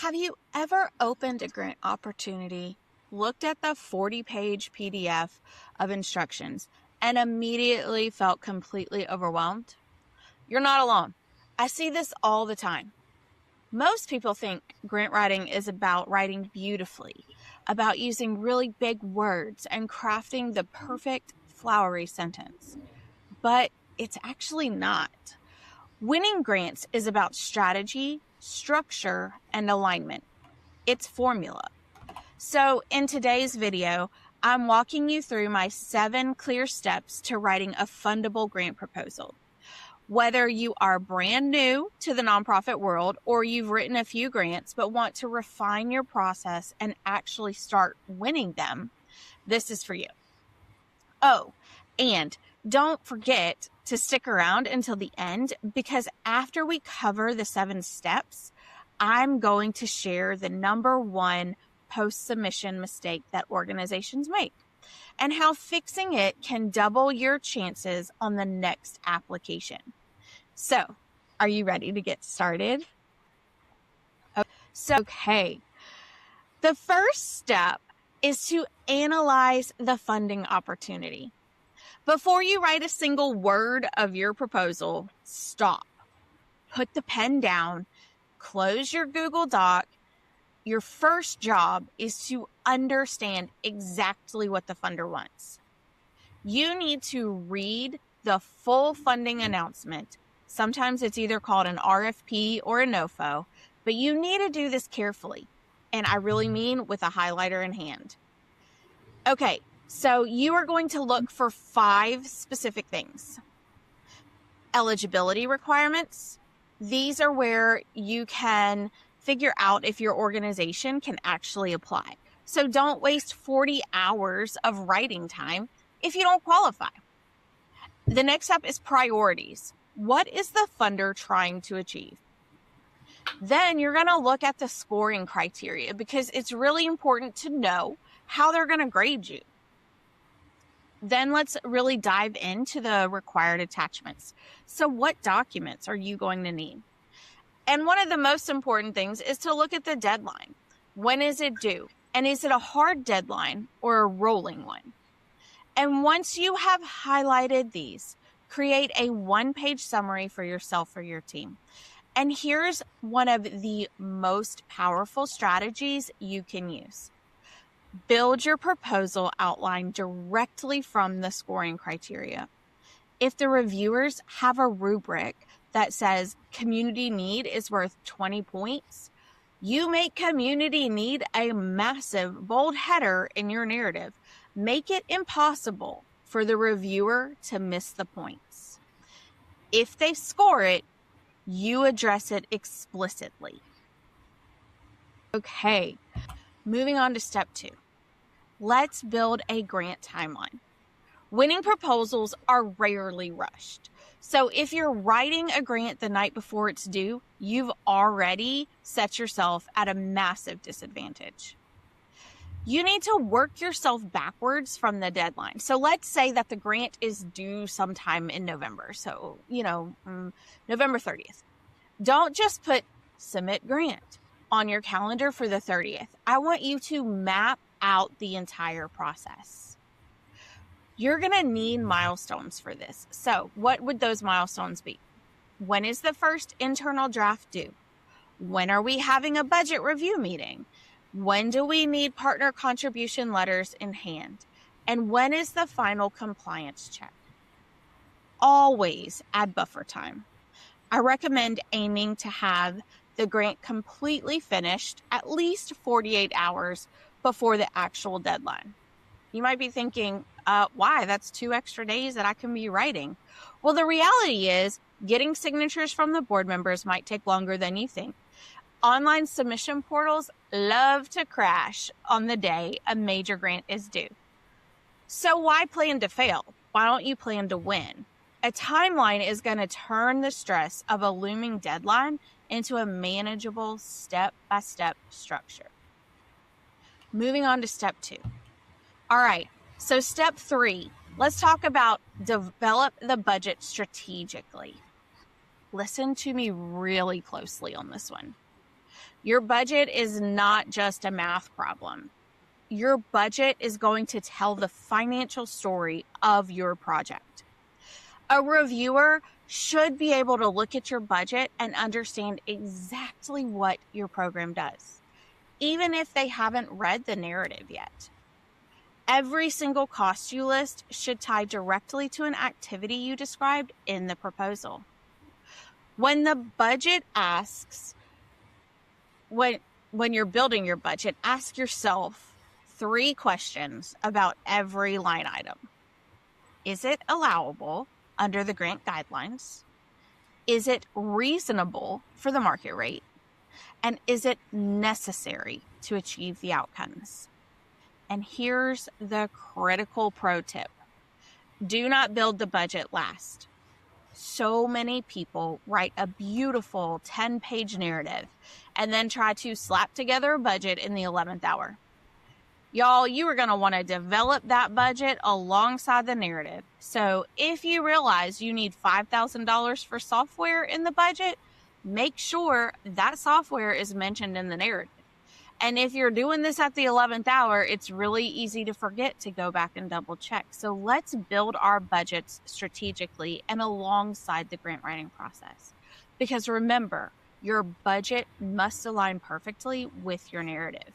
Have you ever opened a grant opportunity, looked at the 40-page PDF of instructions, and immediately felt completely overwhelmed? You're not alone. I see this all the time. Most people think grant writing is about writing beautifully, about using really big words and crafting the perfect flowery sentence. But it's actually not. Winning grants is about strategy, structure, and alignment. It's formula. So in today's video, I'm walking you through my 7 clear steps to writing a fundable grant proposal. Whether you are brand new to the nonprofit world or you've written a few grants but want to refine your process and actually start winning them, this is for you. Oh, and don't forget to stick around until the end, because after we cover the 7 steps, I'm going to share the number 1 post-submission mistake that organizations make and how fixing it can double your chances on the next application. So, are you ready to get started? Okay. The first step is to analyze the funding opportunity. Before you write a single word of your proposal, stop. Put the pen down, close your Google Doc. Your first job is to understand exactly what the funder wants. You need to read the full funding announcement. Sometimes it's either called an RFP or a NOFO, but you need to do this carefully. And I really mean with a highlighter in hand. Okay, so you are going to look for 5 specific things. Eligibility requirements. These are where you can figure out if your organization can actually apply. So don't waste 40 hours of writing time if you don't qualify. The next step is priorities. What is the funder trying to achieve? Then you're going to look at the scoring criteria, because it's really important to know how they're going to grade you. Then let's really dive into the required attachments. So what documents are you going to need? And one of the most important things is to look at the deadline. When is it due? And is it a hard deadline or a rolling one? And once you have highlighted these, create a 1-page summary for yourself or your team. And here's one of the most powerful strategies you can use. Build your proposal outline directly from the scoring criteria. If the reviewers have a rubric that says community need is worth 20 points, you make community need a massive, bold header in your narrative. Make it impossible for the reviewer to miss the points. If they score it, you address it explicitly. Okay, moving on to step 2. Let's build a grant timeline. Winning proposals are rarely rushed. So if you're writing a grant the night before it's due, you've already set yourself at a massive disadvantage. You need to work yourself backwards from the deadline. So let's say that the grant is due sometime in November. So, November 30th. Don't just put submit grant on your calendar for the 30th. I want you to map out the entire process. You're going to need milestones for this. So what would those milestones be? When is the first internal draft due? When are we having a budget review meeting? When do we need partner contribution letters in hand? And when is the final compliance check? Always add buffer time. I recommend aiming to have the grant completely finished at least 48 hours before the actual deadline. You might be thinking, why? That's 2 extra days that I can be writing. Well, the reality is getting signatures from the board members might take longer than you think. Online submission portals love to crash on the day a major grant is due. So why plan to fail? Why don't you plan to win? A timeline is going to turn the stress of a looming deadline into a manageable step-by-step structure. Moving on to step 2. All right, so step 3, let's talk about develop the budget strategically. Listen to me really closely on this one. Your budget is not just a math problem. Your budget is going to tell the financial story of your project. A reviewer should be able to look at your budget and understand exactly what your program does, even if they haven't read the narrative yet. Every single cost you list should tie directly to an activity you described in the proposal. When the budget asks, when you're building your budget, ask yourself 3 questions about every line item. Is it allowable under the grant guidelines? Is it reasonable for the market rate? And is it necessary to achieve the outcomes? And here's the critical pro tip. Do not build the budget last. So many people write a beautiful 10-page narrative and then try to slap together a budget in the 11th hour. Y'all, you are going to want to develop that budget alongside the narrative. So if you realize you need $5,000 for software in the budget, make sure that software is mentioned in the narrative. And if you're doing this at the 11th hour, it's really easy to forget to go back and double check. So let's build our budgets strategically and alongside the grant writing process. Because remember, your budget must align perfectly with your narrative.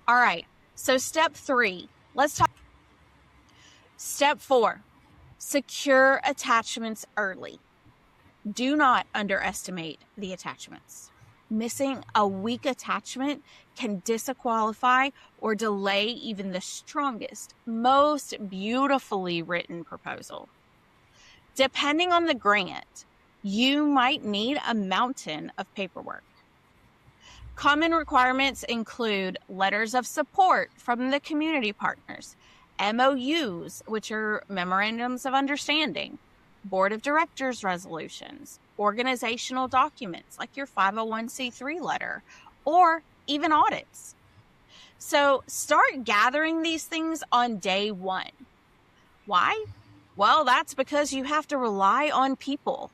All right, so step 3, let's talk. Step 4, secure attachments early. Do not underestimate the attachments. Missing a weak attachment can disqualify or delay even the strongest, most beautifully written proposal. Depending on the grant, you might need a mountain of paperwork. Common requirements include letters of support from the community partners, MOUs, which are memorandums of understanding, board of directors resolutions, organizational documents like your 501c3 letter, or even audits. So start gathering these things on day 1. Why? Well, that's because you have to rely on people,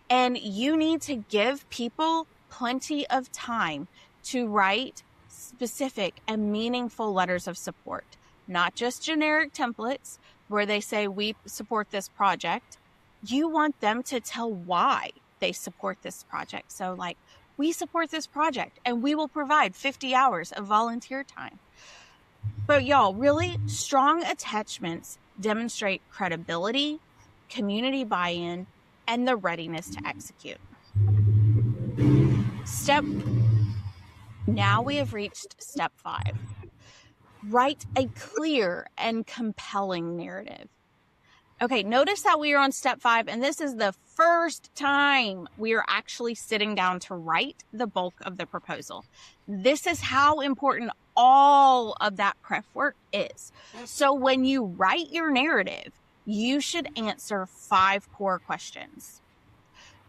and you need to give people plenty of time to write specific and meaningful letters of support, not just generic templates where they say we support this project. You want them to tell why they support this project. So like, we support this project and we will provide 50 hours of volunteer time. But y'all, really strong attachments demonstrate credibility, community buy-in, and the readiness to execute. Now we have reached step 5. Write a clear and compelling narrative. Okay, notice that we are on step 5, and this is the first time we are actually sitting down to write the bulk of the proposal. This is how important all of that prep work is. So when you write your narrative, you should answer 5 core questions.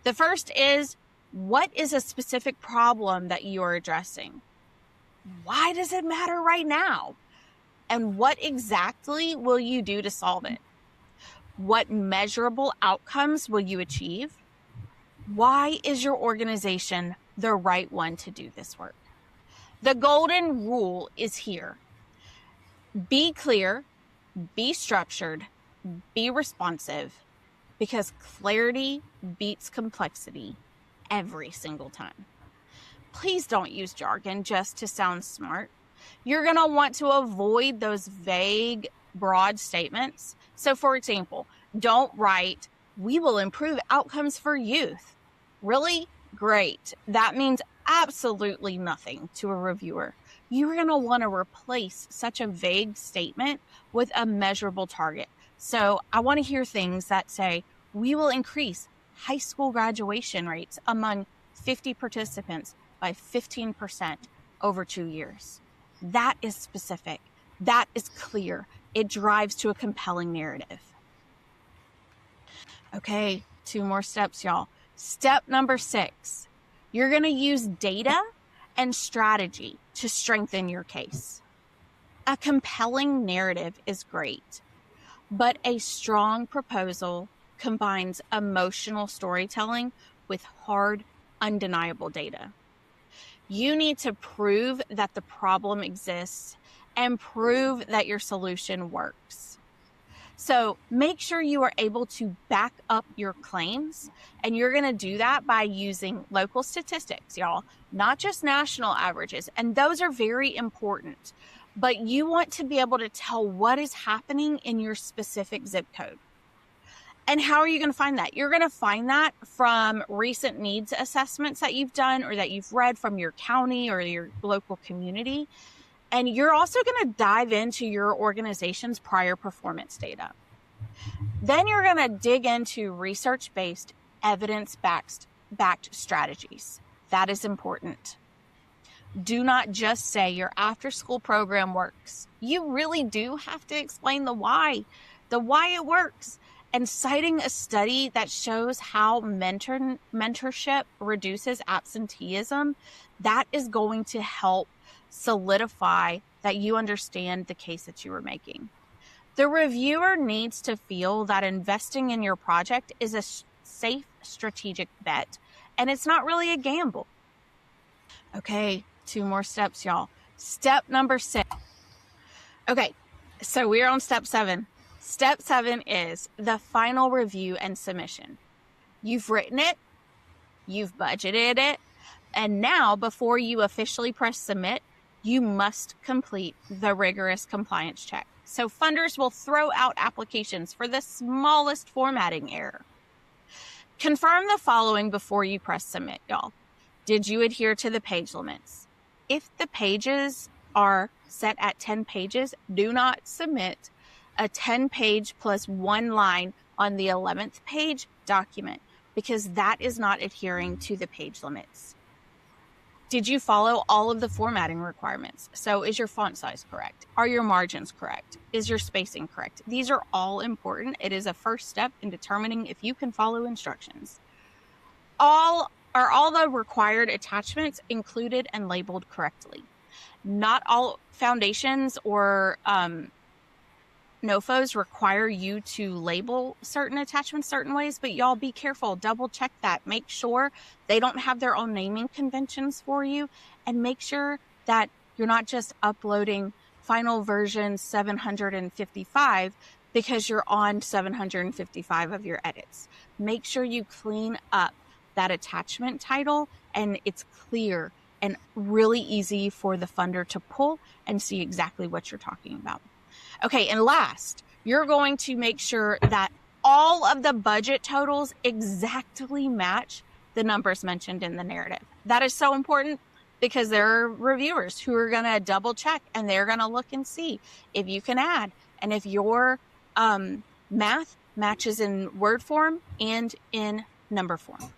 The first is, what is a specific problem that you are addressing? Why does it matter right now? And what exactly will you do to solve it? What measurable outcomes will you achieve? Why is your organization the right one to do this work? The golden rule is here. Be clear, be structured, be responsive, because clarity beats complexity every single time. Please don't use jargon just to sound smart. You're going to want to avoid those vague, broad statements. So for example, don't write, "We will improve outcomes for youth." Really? Great. That means absolutely nothing to a reviewer. You're going to want to replace such a vague statement with a measurable target. So I want to hear things that say, "We will increase high school graduation rates among 50 participants by 15% over 2 years. That is specific. That is clear. It drives to a compelling narrative. Okay, 2 more steps, y'all. Step number 6, you're going to use data and strategy to strengthen your case. A compelling narrative is great, but a strong proposal combines emotional storytelling with hard, undeniable data. You need to prove that the problem exists and prove that your solution works. So make sure you are able to back up your claims, and you're going to do that by using local statistics, y'all, not just national averages. And those are very important, but you want to be able to tell what is happening in your specific zip code. And how are you going to find that? You're going to find that from recent needs assessments that you've done or that you've read from your county or your local community. And you're also going to dive into your organization's prior performance data. Then you're going to dig into research-based, evidence-backed strategies. That is important. Do not just say your after-school program works. You really do have to explain the why it works. And citing a study that shows how mentorship reduces absenteeism, that is going to help solidify that you understand the case that you are making. The reviewer needs to feel that investing in your project is a safe strategic bet, and it's not really a gamble. Okay, 2 more steps, y'all. Step number 6. Okay, so we're on step 7. Step 7 is the final review and submission. You've written it, you've budgeted it, and now before you officially press submit, you must complete the rigorous compliance check. So funders will throw out applications for the smallest formatting error. Confirm the following before you press submit, y'all. Did you adhere to the page limits? If the pages are set at 10 pages, do not submit a 10-page plus 1 line on the 11th page document, because that is not adhering to the page limits. Did you follow all of the formatting requirements? So is your font size correct? Are your margins correct? Is your spacing correct? These are all important. It is a first step in determining if you can follow instructions. Are all the required attachments included and labeled correctly? Not all foundations or NOFOs require you to label certain attachments certain ways, but y'all be careful. Double check that. Make sure they don't have their own naming conventions for you, and make sure that you're not just uploading final version 755 because you're on 755 of your edits. Make sure you clean up that attachment title and it's clear and really easy for the funder to pull and see exactly what you're talking about. Okay, and last, you're going to make sure that all of the budget totals exactly match the numbers mentioned in the narrative. That is so important because there are reviewers who are going to double check and they're going to look and see if you can add and if your math matches in word form and in number form.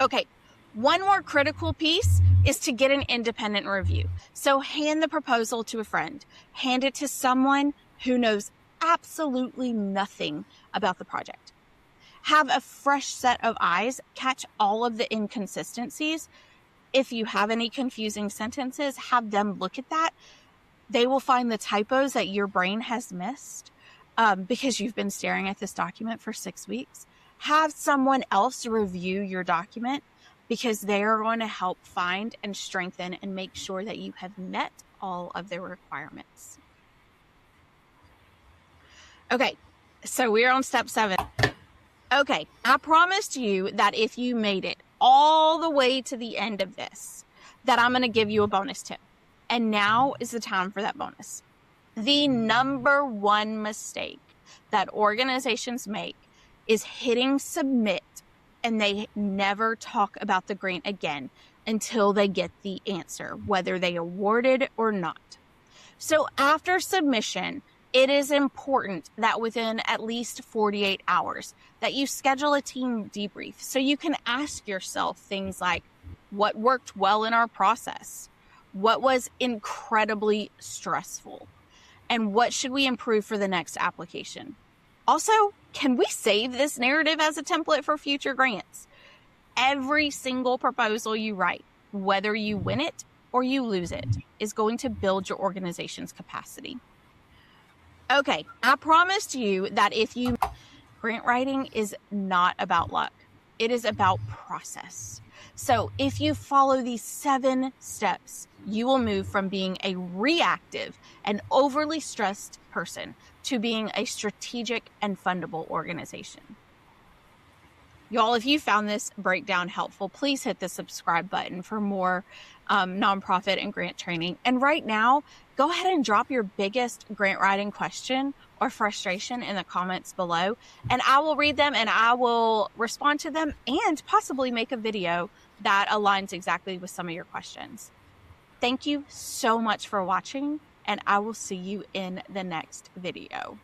Okay, one more critical piece is to get an independent review. So hand the proposal to a friend. Hand it to someone who knows absolutely nothing about the project. Have a fresh set of eyes catch all of the inconsistencies. If you have any confusing sentences, have them look at that. They will find the typos that your brain has missed because you've been staring at this document for 6 weeks. Have someone else review your document, because they are going to help find and strengthen and make sure that you have met all of their requirements. Okay, so we're on step 7. Okay, I promised you that if you made it all the way to the end of this, that I'm going to give you a bonus tip. And now is the time for that bonus. The number one mistake that organizations make is hitting submit, and they never talk about the grant again until they get the answer, whether they awarded or not. So after submission, it is important that within at least 48 hours that you schedule a team debrief so you can ask yourself things like, what worked well in our process? What was incredibly stressful? And what should we improve for the next application? Also, can we save this narrative as a template for future grants? Every single proposal you write, whether you win it or you lose it, is going to build your organization's capacity. Okay, I promised you that grant writing is not about luck. It is about process. So if you follow these 7 steps, you will move from being a reactive and overly stressed person to being a strategic and fundable organization. Y'all, if you found this breakdown helpful, please hit the subscribe button for more nonprofit and grant training. And right now, go ahead and drop your biggest grant writing question or frustration in the comments below, and I will read them and I will respond to them and possibly make a video that aligns exactly with some of your questions. Thank you so much for watching, and I will see you in the next video.